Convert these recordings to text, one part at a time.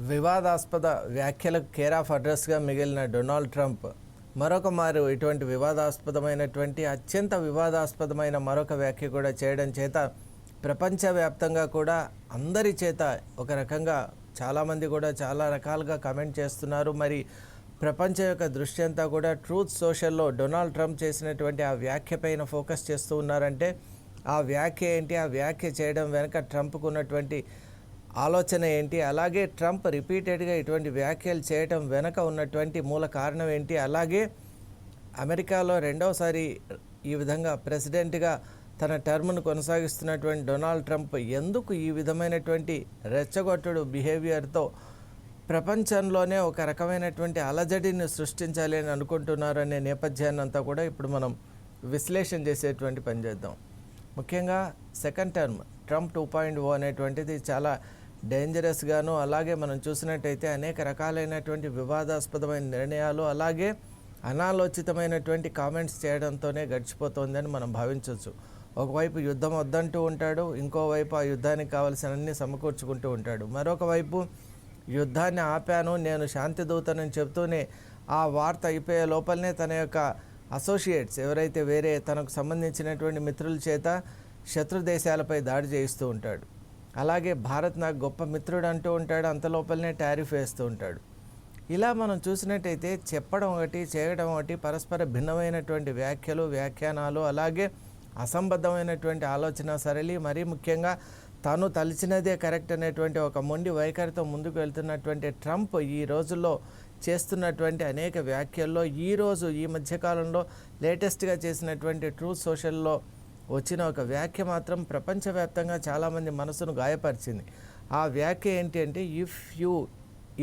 వివాదాస్పద వ్యాఖ్యలకు care of అడ్రస్గా మిగిలిన డొనాల్డ్ ట్రంప్ మరొక మారు ఇటువంటి వివాదాస్పదమైనటువంటి అత్యంత వివాదాస్పదమైన మరొక వ్యాఖ్య కూడా చేయడం చేత ప్రపంచవ్యాప్తంగా కూడా అందరి చేత ఒక రకంగా చాలామంది కూడా చాలా రకాలుగా కామెంట్ చేస్తున్నారు. మరి ప్రపంచం యొక్క దృష్టి అంతా కూడా ట్రూత్ సోషల్లో డొనాల్డ్ ట్రంప్ చేసినటువంటి ఆ వ్యాఖ్య పైన ఫోకస్ చేస్తూ ఉన్నారంటే ఆ వ్యాఖ్య ఏంటి, ఆ వ్యాఖ్య చేయడం వెనుక ట్రంప్కు ఉన్నటువంటి ఆలోచన ఏంటి, అలాగే ట్రంప్ రిపీటెడ్గా ఇటువంటి వ్యాఖ్యలు చేయటం వెనుక ఉన్నటువంటి మూల కారణం ఏంటి, అలాగే అమెరికాలో రెండవసారి ఈ విధంగా ప్రెసిడెంట్గా తన టర్మ్ను కొనసాగిస్తున్నటువంటి డొనాల్డ్ ట్రంప్ ఎందుకు ఈ విధమైనటువంటి రెచ్చగొట్టుడు బిహేవియర్తో ప్రపంచంలోనే ఒక రకమైనటువంటి అలజడిని సృష్టించాలి అని అనుకుంటున్నారు అనే నేపథ్యాన్ని అంతా కూడా ఇప్పుడు మనం విశ్లేషణ చేసేటువంటి పని చేద్దాం. ముఖ్యంగా సెకండ్ టర్మ్ ట్రంప్ 2.0 అనేటువంటిది చాలా డేంజరస్గాను, అలాగే మనం చూసినట్టయితే అనేక రకాలైనటువంటి వివాదాస్పదమైన నిర్ణయాలు, అలాగే అనాలోచితమైనటువంటి కామెంట్స్ చేయడంతోనే గడిచిపోతుందని మనం భావించవచ్చు. ఒకవైపు యుద్ధం వద్దంటూ ఉంటాడు, ఇంకోవైపు ఆ యుద్ధానికి కావాల్సినన్ని సమకూర్చుకుంటూ ఉంటాడు. మరొక వైపు యుద్ధాన్ని ఆపాను, నేను శాంతి దూతనని చెప్తూనే ఆ వార్త అయిపోయే లోపలనే తన యొక్క అసోసియేట్స్ ఎవరైతే వేరే తనకు సంబంధించినటువంటి మిత్రుల చేత శత్రు దేశాలపై దాడి చేయిస్తూ ఉంటాడు. అలాగే భారత్ నాకు గొప్ప మిత్రుడు అంటూ ఉంటాడు, అంత లోపలనే టారిఫ్ వేస్తూ ఉంటాడు. ఇలా మనం చూసినట్టయితే చెప్పడం ఒకటి, చేయడం ఒకటి, పరస్పర భిన్నమైనటువంటి వ్యాఖ్యలు, వ్యాఖ్యానాలు, అలాగే అసంబద్ధమైనటువంటి ఆలోచన సరళి, మరీ ముఖ్యంగా తాను తలిచినదే కరెక్ట్ అనేటువంటి ఒక మొండి వైఖరితో ముందుకు వెళ్తున్నటువంటి ట్రంప్ ఈ రోజుల్లో చేస్తున్నటువంటి అనేక వ్యాఖ్యల్లో ఈ మధ్యకాలంలో లేటెస్ట్గా చేసినటువంటి ట్రూత్ సోషల్లో వచ్చిన ఒక వ్యాఖ్య మాత్రం ప్రపంచవ్యాప్తంగా చాలామంది మనసును గాయపరిచింది. ఆ వ్యాఖ్య ఏంటి అంటే, if you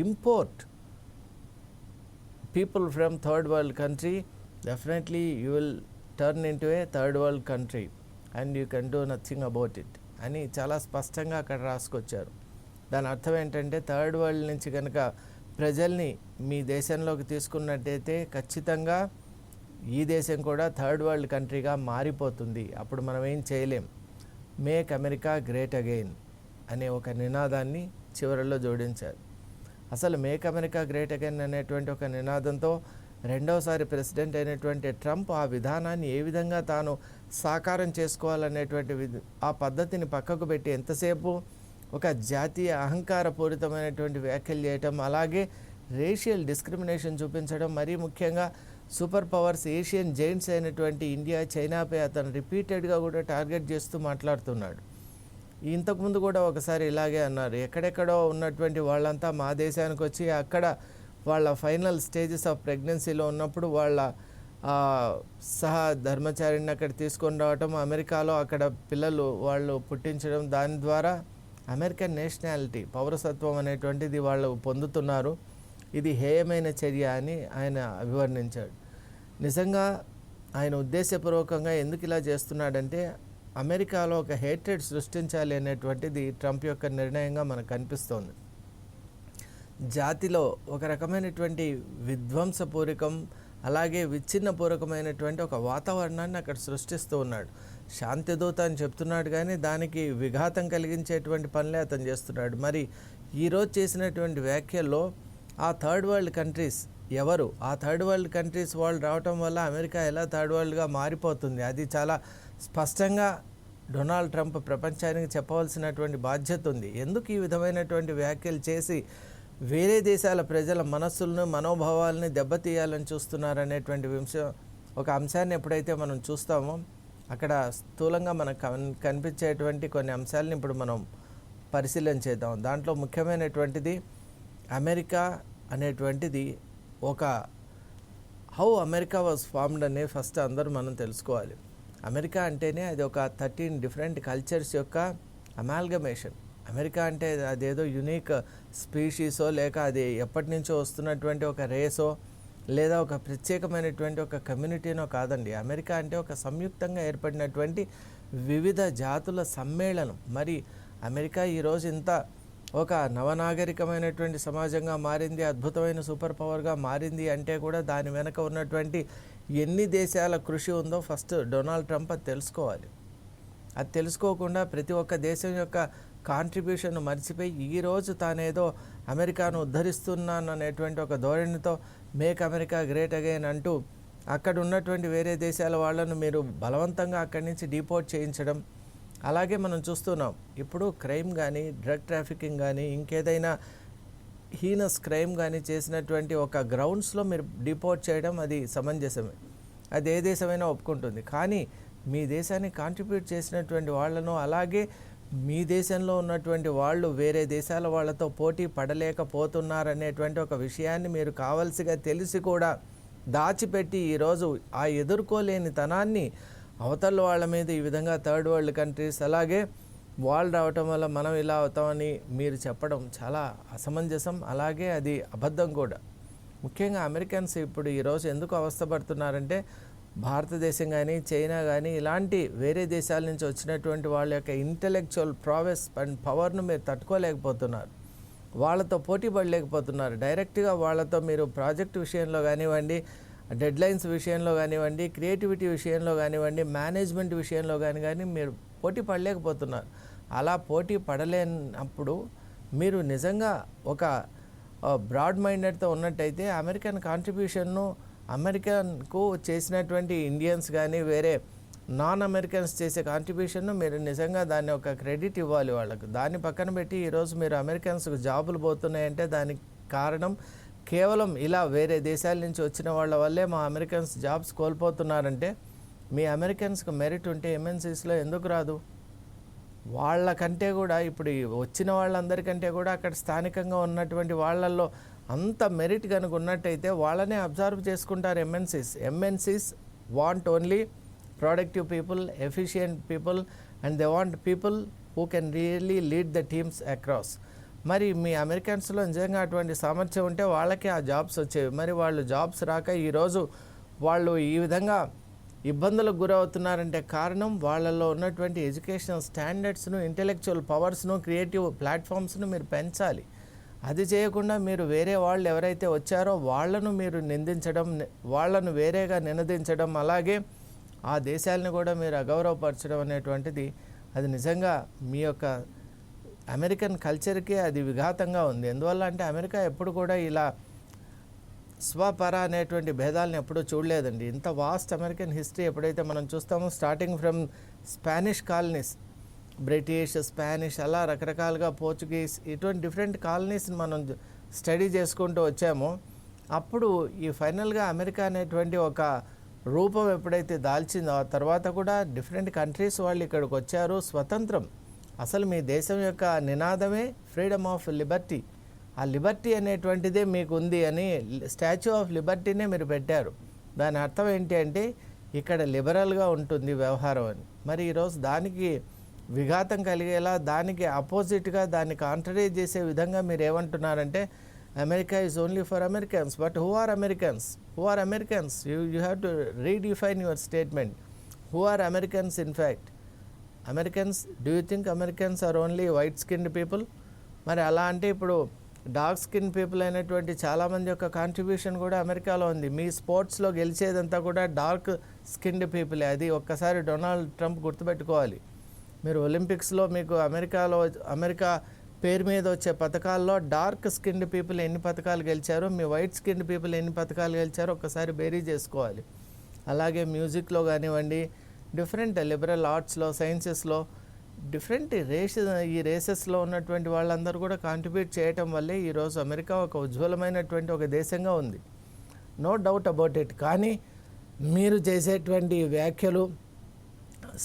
import people from third world country definitely you will turn in to A third world country and you can do nothing about it అని చాలా స్పష్టంగా అక్కడ రాసుకొచ్చారు. దాని అర్థం ఏంటంటే, థర్డ్ వరల్డ్ నుంచి కనుక ప్రజల్ని మీ దేశంలోకి తీసుకున్నట్టయితే ఖచ్చితంగా ఈ దేశం కూడా థర్డ్ వరల్డ్ కంట్రీగా మారిపోతుంది, అప్పుడు మనం ఏం చేయలేం. మేక్ అమెరికా గ్రేట్ అగైన్ అనే ఒక నినాదాన్ని చివరిలో జోడించారు. అసలు మేక్ అమెరికా గ్రేట్ అగైన్ అనేటువంటి ఒక నినాదంతో రెండవసారి ప్రెసిడెంట్ అయినటువంటి ట్రంప్ ఆ విధానాన్ని ఏ విధంగా తాను సాకారం చేసుకోవాలనేటువంటి ఆ పద్ధతిని పక్కకు పెట్టి ఎంతసేపు ఒక జాతీయ అహంకారపూరితమైనటువంటి వ్యాఖ్యలు చేయటం, అలాగే రేషియల్ డిస్క్రిమినేషన్ చూపించడం, మరీ ముఖ్యంగా సూపర్ పవర్స్ ఏషియన్ జైంట్స్ అయినటువంటి ఇండియా, చైనాపై అతను రిపీటెడ్గా కూడా టార్గెట్ చేస్తూ మాట్లాడుతున్నాడు. ఇంతకుముందు కూడా ఒకసారి ఇలాగే అన్నారు, ఎక్కడెక్కడో ఉన్నటువంటి వాళ్ళంతా మా దేశానికి వచ్చి అక్కడ వాళ్ళ ఫైనల్ స్టేజెస్ ఆఫ్ ప్రెగ్నెన్సీలో ఉన్నప్పుడు వాళ్ళ సహా ధర్మచారిని అక్కడ తీసుకొని రావటం, అమెరికాలో అక్కడ పిల్లలు వాళ్ళు పుట్టించడం, దాని ద్వారా అమెరికన్ నేషనాలిటీ పౌరసత్వం అనేటువంటిది వాళ్ళు పొందుతున్నారు, ఇది హేయమైన చర్య అని ఆయన అభివర్ణించాడు. నిజంగా ఆయన ఉద్దేశపూర్వకంగా ఎందుకు ఇలా చేస్తున్నాడంటే అమెరికాలో ఒక హేట్రెడ్ సృష్టించాలి అనేటువంటిది ట్రంప్ యొక్క నిర్ణయంగా మనకు కనిపిస్తోంది. జాతిలో ఒక రకమైనటువంటి విధ్వంసపూరికం, అలాగే విచ్ఛిన్నపూర్వకమైనటువంటి ఒక వాతావరణాన్ని అక్కడ సృష్టిస్తూ ఉన్నాడు. శాంతిదూత అని చెప్తున్నాడు కానీ దానికి విఘాతం కలిగించేటువంటి పనులే అతను చేస్తున్నాడు. మరి ఈరోజు చేసినటువంటి వ్యాఖ్యల్లో ఆ థర్డ్ వరల్డ్ కంట్రీస్ ఎవరు, ఆ థర్డ్ వరల్డ్ కంట్రీస్ వాళ్ళు రావటం వల్ల అమెరికా ఎలా థర్డ్ వరల్డ్గా మారిపోతుంది, అది చాలా స్పష్టంగా డొనాల్డ్ ట్రంప్ ప్రపంచానికి చెప్పవలసినటువంటి బాధ్యత ఉంది. ఎందుకు ఈ విధమైనటువంటి వ్యాఖ్యలు చేసి వేరే దేశాల ప్రజల మనస్సులను, మనోభావాలని దెబ్బతీయాలని చూస్తున్నారనేటువంటి ఒక అంశాన్ని ఎప్పుడైతే మనం చూస్తామో అక్కడ స్థూలంగా మనకు కనిపించేటువంటి కొన్ని అంశాలను ఇప్పుడు మనం పరిశీలన చేద్దాం. దాంట్లో ముఖ్యమైనటువంటిది అమెరికా అనేటువంటిది ఒక హౌ అమెరికా వాజ్ ఫార్మ్డ్ అనే ఫస్ట్ అందరూ మనం తెలుసుకోవాలి. అమెరికా అంటేనే అది ఒక 13 డిఫరెంట్ కల్చర్స్ యొక్క అమాల్గమేషన్. అమెరికా అంటే అదేదో యునిక్ స్పీషీసో లేక అది ఎప్పటి నుంచో వస్తున్నటువంటి ఒక రేసో లేదా ఒక ప్రత్యేకమైనటువంటి ఒక కమ్యూనిటీనో కాదండి. అమెరికా అంటే ఒక సంయుక్తంగా ఏర్పడినటువంటి వివిధ జాతుల సమ్మేళనం. మరి అమెరికా ఈరోజు ఇంత ఒక నవనాగరికమైనటువంటి సమాజంగా మారింది, అద్భుతమైన సూపర్ పవర్గా మారింది అంటే కూడా దాని వెనక ఉన్నటువంటి ఎన్ని దేశాల కృషి ఉందో ఫస్ట్ డొనాల్డ్ ట్రంప్ అది తెలుసుకోవాలి. అది తెలుసుకోకుండా ప్రతి ఒక్క దేశం యొక్క కాంట్రిబ్యూషన్ మర్చిపోయి ఈరోజు తానేదో అమెరికాను ఉద్ధరిస్తున్నాను అనేటువంటి ఒక ధోరణితో మేక్ అమెరికా గ్రేట్ అగైన్ అంటూ అక్కడ ఉన్నటువంటి వేరే దేశాల వాళ్ళను మీరు బలవంతంగా అక్కడి నుంచి డిపోర్ట్ చేయించడం. అలాగే మనం చూస్తున్నాం ఇప్పుడు క్రైమ్ కానీ, డ్రగ్ ట్రాఫికింగ్ కానీ, ఇంకేదైనా హీనస్ క్రైమ్ కానీ చేసినటువంటి ఒక గ్రౌండ్స్లో మీరు డిపోర్ట్ చేయడం అది సమంజసమే, అది ఏ దేశమైనా ఒప్పుకుంటుంది. కానీ మీ దేశాన్ని కాంట్రిబ్యూట్ చేసినటువంటి వాళ్ళను, అలాగే మీ దేశంలో ఉన్నటువంటి వాళ్ళు వేరే దేశాల వాళ్ళతో పోటీ పడలేకపోతున్నారనేటువంటి ఒక విషయాన్ని మీరు కావలసిగా తెలిసి కూడా దాచిపెట్టి ఈరోజు ఆ ఎదుర్కోలేని తనాన్ని అవతల వాళ్ళ మీద ఈ విధంగా థర్డ్ వరల్డ్ కంట్రీస్ అలాగే వాళ్ళు రావటం వల్ల మనం ఇలా అవుతామని మీరు చెప్పడం చాలా అసమంజసం, అలాగే అది అబద్ధం కూడా. ముఖ్యంగా అమెరికన్స్ ఇప్పుడు ఈరోజు ఎందుకు అవస్థపడుతున్నారంటే భారతదేశం కానీ, చైనా కానీ ఇలాంటి వేరే దేశాల నుంచి వచ్చినటువంటి వాళ్ళ యొక్క ఇంటెలెక్చువల్ ప్రావెస్ అండ్ పవర్ను మీరు తట్టుకోలేకపోతున్నారు, వాళ్ళతో పోటీ పడలేకపోతున్నారు. డైరెక్ట్గా వాళ్ళతో మీరు ప్రాజెక్ట్ విషయంలో కానివ్వండి, డెడ్లైన్స్ విషయంలో కానివ్వండి, క్రియేటివిటీ విషయంలో కానివ్వండి, మేనేజ్మెంట్ విషయంలో కానీ మీరు పోటీ పడలేకపోతున్నారు. అలా పోటీ పడలేనప్పుడు మీరు నిజంగా ఒక బ్రాడ్ మైండెడ్తో ఉన్నట్టయితే అమెరికన్ కాంట్రిబ్యూషన్ను అమెరికన్కు చేసినటువంటి ఇండియన్స్ కానీ వేరే నాన్ అమెరికన్స్ చేసే కాంట్రిబ్యూషన్ను మీరు నిజంగా దాన్ని ఒక క్రెడిట్ ఇవ్వాలి వాళ్ళకు. దాన్ని పక్కన పెట్టి ఈరోజు మీరు అమెరికన్స్కు జాబులు పోతున్నాయంటే దానికి కారణం కేవలం ఇలా వేరే దేశాల నుంచి వచ్చిన వాళ్ళ వల్లే మా అమెరికన్స్ జాబ్స్ కోల్పోతున్నారంటే మీ అమెరికన్స్కి మెరిట్ ఉంటే ఎంఎన్సీస్లో ఎందుకు రాదు? వాళ్ళకంటే కూడా ఇప్పుడు వచ్చిన వాళ్ళందరికంటే కూడా అక్కడ స్థానికంగా ఉన్నటువంటి వాళ్ళల్లో అంత మెరిట్ కనుక ఉన్నట్టయితే వాళ్ళనే అబ్జర్వ్ చేసుకుంటారు MNCs want only productive people, efficient people, and they want people who can really lead the teams across. మరి మీ అమెరికన్స్లో నిజంగా అటువంటి సామర్థ్యం ఉంటే వాళ్ళకే ఆ జాబ్స్ వచ్చేవి. మరి వాళ్ళు జాబ్స్ రాక ఈరోజు వాళ్ళు ఈ విధంగా ఇబ్బందులకు గురవుతున్నారంటే కారణం వాళ్ళల్లో ఉన్నటువంటి ఎడ్యుకేషనల్ స్టాండర్డ్స్ను, ఇంటెలెక్చువల్ పవర్స్ను, క్రియేటివ్ ప్లాట్ఫామ్స్ను మీరు పెంచాలి. అది చేయకుండా మీరు వేరే వాళ్ళు ఎవరైతే వచ్చారో వాళ్ళను మీరు నిందించడం, వాళ్ళను వేరేగా నినదించడం, అలాగే ఆ దేశాలను కూడా మీరు అగౌరవపరచడం అనేటువంటిది అది నిజంగా మీ యొక్క అమెరికన్ కల్చర్కే అది విఘాతంగా ఉంది. ఎందువల్ల అంటే అమెరికా ఎప్పుడు కూడా ఇలా స్వపర అనేటువంటి భేదాలను ఎప్పుడూ చూడలేదండి. ఇంత వాస్ట్ అమెరికన్ హిస్టరీ ఎప్పుడైతే మనం చూస్తామో starting from Spanish colonies, British, Spanish, అలా రకరకాలుగా పోర్చుగీస్, ఇటువంటి డిఫరెంట్ కాలనీస్ని మనం స్టడీ చేసుకుంటూ వచ్చామో అప్పుడు ఈ ఫైనల్గా అమెరికా అనేటువంటి ఒక రూపం ఎప్పుడైతే దాల్చిందో ఆ తర్వాత కూడా డిఫరెంట్ కంట్రీస్ వాళ్ళు ఇక్కడికి వచ్చారు. స్వతంత్రం, అసలు మీ దేశం యొక్క నినాదమే ఫ్రీడమ్ ఆఫ్ లిబర్టీ. ఆ లిబర్టీ అనేటువంటిదే మీకు ఉంది అని స్టాచ్యూ ఆఫ్ లిబర్టీనే మీరు పెట్టారు. దాని అర్థం ఏంటి అంటే ఇక్కడ లిబరల్గా ఉంటుంది వ్యవహారం అని. మరి ఈరోజు దానికి విఘాతం కలిగేలా, దానికి అపోజిట్గా, దాన్ని కాంట్రడైజ్ చేసే విధంగా మీరు ఏమంటున్నారంటే America is only for Americans. But who are Americans? Who are Americans? You have to redefine your statement. Who are Americans in fact? Americans, do you think Americans are only white skinned people? మరి అలా అంటే ఇప్పుడు dark skin people అయినటువంటి చాలామంది యొక్క contribution కూడా అమెరికాలో ఉంది. మీ స్పోర్ట్స్లో గెలిచేదంతా కూడా డార్క్ స్కిన్డ్ పీపులే. అది ఒక్కసారి డొనాల్డ్ ట్రంప్ గుర్తుపెట్టుకోవాలి. మీరు ఒలింపిక్స్లో మీకు అమెరికా పేరు మీద వచ్చే పథకాల్లో డార్క్ స్కిన్డ్ పీపుల్ ఎన్ని పథకాలు గెలిచారో, మీ వైట్ స్కిన్డ్ పీపుల్ ఎన్ని పథకాలు గెలిచారో ఒక్కసారి బేరీ చేసుకోవాలి. అలాగే మ్యూజిక్లో కానివ్వండి, డిఫరెంట్ లిబరల్ ఆర్ట్స్లో, సైన్సెస్లో డిఫరెంట్ ఈ రేసెస్లో ఉన్నటువంటి వాళ్ళందరూ కూడా కాంట్రిబ్యూట్ చేయటం వల్లే ఈరోజు అమెరికా ఒక ఉజ్వలమైనటువంటి ఒక దేశంగా ఉంది. No doubt about it. కానీ మీరు చేసేటువంటి వ్యాఖ్యలు,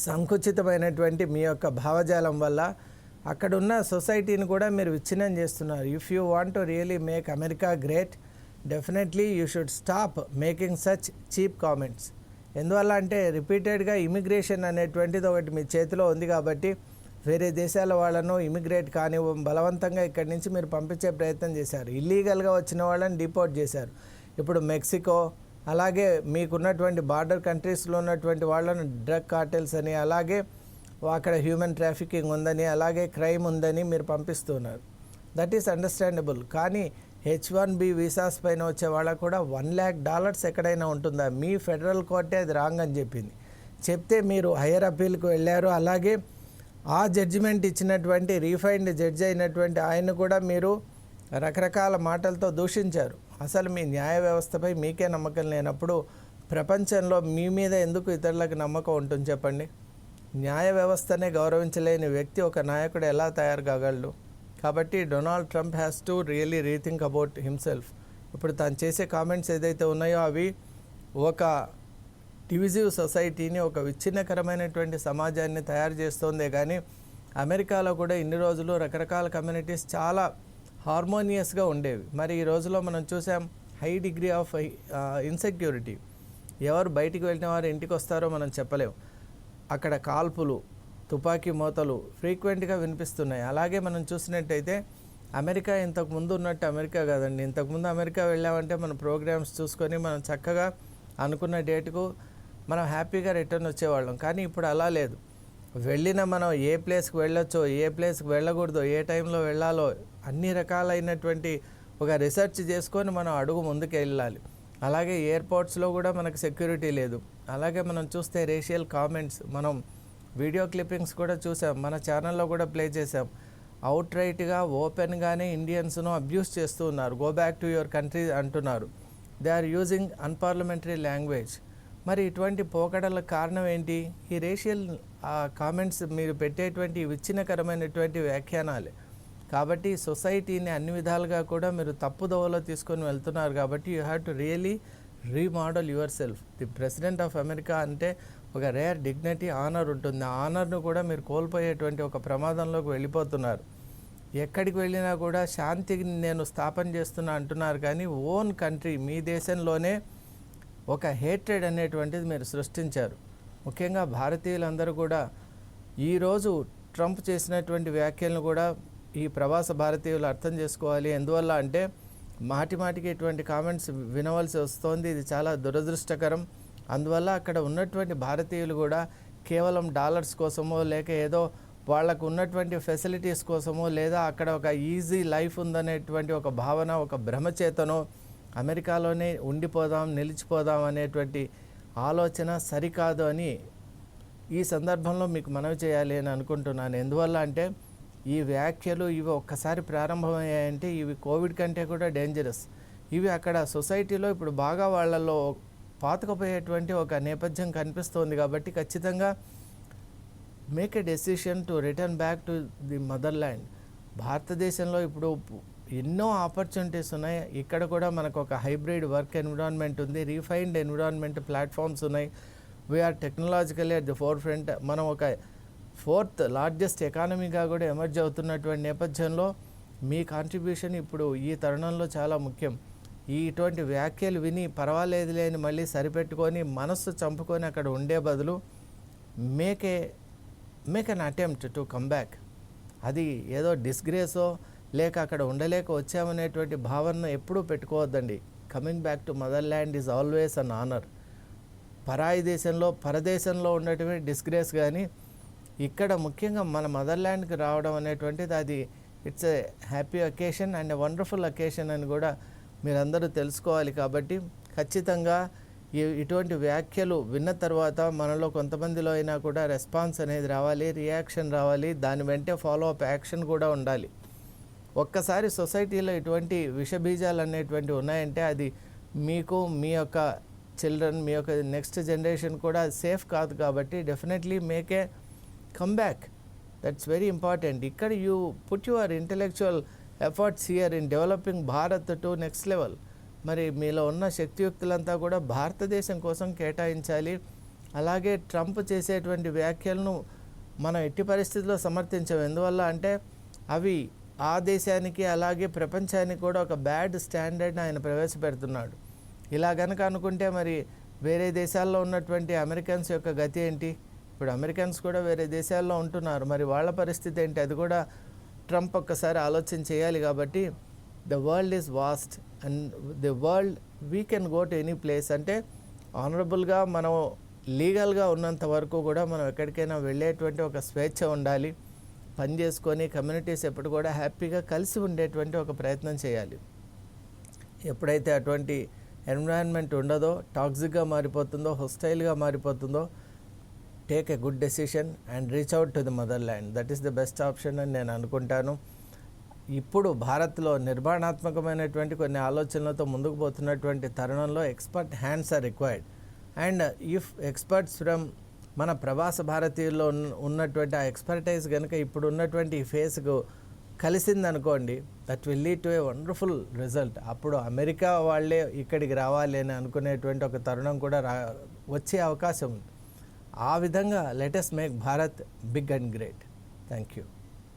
సంకుచితమైనటువంటి మీ యొక్క భావజాలం వల్ల అక్కడున్న సొసైటీని కూడా మీరు విచ్ఛిన్నం చేస్తున్నారు. If you want to really make America great, definitely you should stop making such cheap comments. ఎందువల్ల అంటే రిపీటెడ్గా ఇమిగ్రేషన్ అనేటువంటిది ఒకటి మీ చేతిలో ఉంది కాబట్టి వేరే దేశాల వాళ్ళను ఇమిగ్రేట్ కానీ బలవంతంగా ఇక్కడి నుంచి మీరు పంపించే ప్రయత్నం చేశారు. ఇల్లీగల్గా వచ్చిన వాళ్ళని డిపోర్ట్ చేశారు. ఇప్పుడు మెక్సికో, అలాగే మీకున్నటువంటి బార్డర్ కంట్రీస్లో ఉన్నటువంటి వాళ్ళను డ్రగ్ కార్టెల్స్ అని, అలాగే అక్కడ హ్యూమన్ ట్రాఫికింగ్ ఉందని, అలాగే క్రైమ్ ఉందని మీరు పంపిస్తున్నారు. That is understandable. కానీ H1B వీసాస్ పైన వచ్చే వాళ్ళకు కూడా $1 lakh ఎక్కడైనా ఉంటుందా? మీ ఫెడరల్ కోర్టే అది రాంగ్ అని చెప్పింది. చెప్తే మీరు హయ్యర్ అప్పీల్కి వెళ్ళారు. అలాగే ఆ జడ్జిమెంట్ ఇచ్చినటువంటి రీఫైండ్ జడ్జి అయినటువంటి ఆయన కూడా మీరు రకరకాల మాటలతో దూషించారు. అసలు మీ న్యాయ వ్యవస్థపై మీకే నమ్మకం లేనప్పుడు ప్రపంచంలో మీ మీద ఎందుకు ఇతరులకు నమ్మకం ఉంటుంది చెప్పండి? న్యాయ వ్యవస్థనే గౌరవించలేని వ్యక్తి ఒక నాయకుడు ఎలా తయారు కాగలడు? కాబట్టి Donald Trump has to really rethink about himself. ఇప్పుడు తను చేసే కామెంట్స్ ఏదైతే ఉన్నాయో అవి ఒక డివిజివ్ సొసైటీని, ఒక విచ్ఛిన్నకరమైనటువంటి సమాజాన్ని తయారు చేస్తోందే కానీ అమెరికాలో కూడా ఇన్ని రోజులు రకరకాల కమ్యూనిటీస్ చాలా హార్మోనియస్గా ఉండేవి. మరి ఈ రోజులో మనం చూసాం హై డిగ్రీ ఆఫ్ ఇన్సెక్యూరిటీ. ఎవరు బయటికి వెళ్ళిన వారు ఇంటికి వస్తారో మనం చెప్పలేం. అక్కడ కాల్పులు, తుపాకీ మోతలు ఫ్రీక్వెంట్గా వినిపిస్తున్నాయి. అలాగే మనం చూసినట్టయితే అమెరికా ఇంతకుముందు ఉన్నట్టు అమెరికా కాదండి. ఇంతకుముందు అమెరికా వెళ్ళామంటే మన ప్రోగ్రామ్స్ చూసుకొని మనం చక్కగా అనుకున్న డేటుకు మనం హ్యాపీగా రిటర్న్ వచ్చేవాళ్ళం. కానీ ఇప్పుడు అలా లేదు. వెళ్ళిన మనం ఏ ప్లేస్కి వెళ్ళొచ్చో, ఏ ప్లేస్కి వెళ్ళకూడదో, ఏ టైంలో వెళ్ళాలో అన్ని రకాలైనటువంటి ఒక రీసెర్చ్ చేసుకొని మనం అడుగు ముందుకు వెళ్ళాలి. అలాగే ఎయిర్పోర్ట్స్లో కూడా మనకు సెక్యూరిటీ లేదు. అలాగే మనం చూస్తే రేషియల్ కామెంట్స్, మనం వీడియో క్లిప్పింగ్స్ కూడా చూసాం, మన ఛానల్లో కూడా ప్లే చేసాం. అవుట్ రైట్గా ఓపెన్గానే ఇండియన్స్ను అబ్యూస్ చేస్తూ ఉన్నారు. Go back to your country అంటున్నారు. They are using unparliamentary language. మరి ఇటువంటి పోకడలకు కారణం ఏంటి? ఈ రేషియల్ కామెంట్స్, మీరు పెట్టేటువంటి విచ్ఛిన్నకరమైనటువంటి వ్యాఖ్యానాలే. కాబట్టి సొసైటీని అన్ని విధాలుగా కూడా మీరు తప్పుదోవలో తీసుకొని వెళ్తున్నారు. కాబట్టి you have to really remodel your self. The president of America అంటే ఒక రేర్ డిగ్నిటీ, ఆనర్ ఉంటుంది. ఆ ఆనర్ను కూడా మీరు కోల్పోయేటువంటి ఒక ప్రమాదంలోకి వెళ్ళిపోతున్నారు. ఎక్కడికి వెళ్ళినా కూడా శాంతిని నేను స్థాపన చేస్తున్నా అంటున్నారు, కానీ ఓన్ కంట్రీ, మీ దేశంలోనే ఒక హేట్రెడ్ అనేటువంటిది మీరు సృష్టించారు. ముఖ్యంగా భారతీయులందరూ కూడా ఈరోజు ట్రంప్ చేసినటువంటి వ్యాఖ్యలను కూడా ఈ ప్రవాస భారతీయులు అర్థం చేసుకోవాలి. ఎందువల్ల అంటే మాటిమాటికి ఇటువంటి కామెంట్స్ వినవలసి వస్తోంది. ఇది చాలా దురదృష్టకరం. అందువల్ల అక్కడ ఉన్నటువంటి భారతీయులు కూడా కేవలం డాలర్స్ కోసమో, లేక ఏదో వాళ్ళకు ఉన్నటువంటి ఫెసిలిటీస్ కోసమో, లేదా అక్కడ ఒక ఈజీ లైఫ్ ఉందనేటువంటి ఒక భావన, ఒక భ్రమచేతనో అమెరికాలోనే ఉండిపోదాం, నిలిచిపోదాం అనేటువంటి ఆలోచన సరికాదు అని ఈ సందర్భంలో మీకు మనవి చేయాలి అని అనుకుంటున్నాను. ఎందువల్ల అంటే ఈ వ్యాఖ్యలు ఇవి ఒక్కసారి ప్రారంభమయ్యాయంటే ఇవి కోవిడ్ కంటే కూడా డేంజరస్. ఇవి అక్కడ సొసైటీలో ఇప్పుడు బాగా వాళ్ళల్లో పాతుకుపోయేటువంటి ఒక నేపథ్యం కనిపిస్తోంది. కాబట్టి ఖచ్చితంగా make a decision to return back to the motherland. భారతదేశంలో ఇప్పుడు ఎన్నో ఆపర్చునిటీస్ ఉన్నాయి. ఇక్కడ కూడా మనకు ఒక హైబ్రిడ్ వర్క్ ఎన్విరాన్మెంట్ ఉంది, రీఫైన్డ్ ఎన్విరాన్మెంట్ ప్లాట్ఫామ్స్ ఉన్నాయి. We are technologically at the forefront. మనం ఒక 4th లార్జెస్ట్ ఎకానమీగా కూడా ఎమర్జ్ అవుతున్నటువంటి నేపథ్యంలో మీ కాంట్రిబ్యూషన్ ఇప్పుడు ఈ తరుణంలో చాలా ముఖ్యం. ఇటువంటి వ్యాఖ్యలు విని పర్వాలేదులే అని మళ్ళీ సరిపెట్టుకొని మనస్సు చంపుకొని అక్కడ ఉండే బదులు make an attempt to come back. అది ఏదో డిస్గ్రేసో లేక అక్కడ ఉండలేక వచ్చామనేటువంటి భావన ఎప్పుడూ పెట్టుకోవద్దండి. Coming back to motherland is always an honour. పరాయి దేశంలో, పరదేశంలో ఉండటమే డిస్గ్రేస్, కానీ ఇక్కడ ముఖ్యంగా మన మదర్ ల్యాండ్కి రావడం అనేటువంటిది అది it's a happy occasion and a wonderful occasion అని కూడా మీరందరూ తెలుసుకోవాలి. కాబట్టి ఖచ్చితంగా ఇటువంటి వ్యాఖ్యలు విన్న తర్వాత మనలో కొంతమందిలో అయినా కూడా రెస్పాన్స్ అనేది రావాలి, రియాక్షన్ రావాలి, దాని వెంటే ఫాలో అప్ యాక్షన్ కూడా ఉండాలి. ఒక్కసారి సొసైటీలో ఇటువంటి విషబీజాలు అనేటువంటివి ఉన్నాయంటే అది మీకు, మీ యొక్క చిల్డ్రన్, మీ యొక్క నెక్స్ట్ జనరేషన్ కూడా సేఫ్ కాదు. కాబట్టి definitely make a come back. That's very important. ఇక్కడ you put your intellectual efforts here in developing Bharat to next level. మరి మీలో ఉన్న శక్తియుక్తులంతా కూడా భారతదేశం కోసం కేటాయించాలి. అలాగే ట్రంప్ చేసేటువంటి వ్యాఖ్యలను మనం ఎట్టి పరిస్థితుల్లో సమర్థించాం. ఎందువల్ల అంటే అవి ఆ దేశానికి అలాగే ప్రపంచానికి కూడా ఒక బ్యాడ్ స్టాండర్డ్ని ఆయన ప్రవేశపెడుతున్నాడు. ఇలా కనుక అనుకుంటే మరి వేరే దేశాల్లో ఉన్నటువంటి అమెరికన్స్ యొక్క గతి ఏంటి? ఇప్పుడు అమెరికన్స్ కూడా వేరే దేశాల్లో ఉంటున్నారు, మరి వాళ్ళ పరిస్థితి ఏంటి? అది కూడా ట్రంప్ ఒక్కసారి ఆలోచన చేయాలి. కాబట్టి the world is vast and the world we can go to any place. అంటే ఆనరబుల్గా మనం లీగల్గా ఉన్నంత వరకు కూడా మనం ఎక్కడికైనా వెళ్ళేటువంటి ఒక స్వేచ్ఛ ఉండాలి. పని చేసుకొని కమ్యూనిటీస్ ఎప్పుడు కూడా హ్యాపీగా కలిసి ఉండేటువంటి ఒక ప్రయత్నం చేయాలి. ఎప్పుడైతే అటువంటి ఎన్విరాన్మెంట్ ఉండదో, టాక్సిక్గా మారిపోతుందో, హొస్టైల్గా మారిపోతుందో, take a good decision and reach out to the motherland. That is the best option అని నేను అనుకుంటాను. ఇప్పుడు భారత్లో నిర్మాణాత్మకమైనటువంటి కొన్ని ఆలోచనలతో ముందుకు పోతున్నటువంటి తరుణంలో expert hands are required. And if experts from మన ప్రవాస భారతీయుల్లో ఉన్నటువంటి ఆ ఎక్స్పర్టైజ్ కనుక ఇప్పుడు ఉన్నటువంటి ఈ ఫేస్కు కలిసిందనుకోండి, that will lead to a wonderful result. అప్పుడు అమెరికా వాళ్ళే ఇక్కడికి రావాలి అని అనుకునేటువంటి ఒక తరుణం కూడా వచ్చే అవకాశం ఉంది. ఆ విధంగా let us make Bharat big and great. Thank you.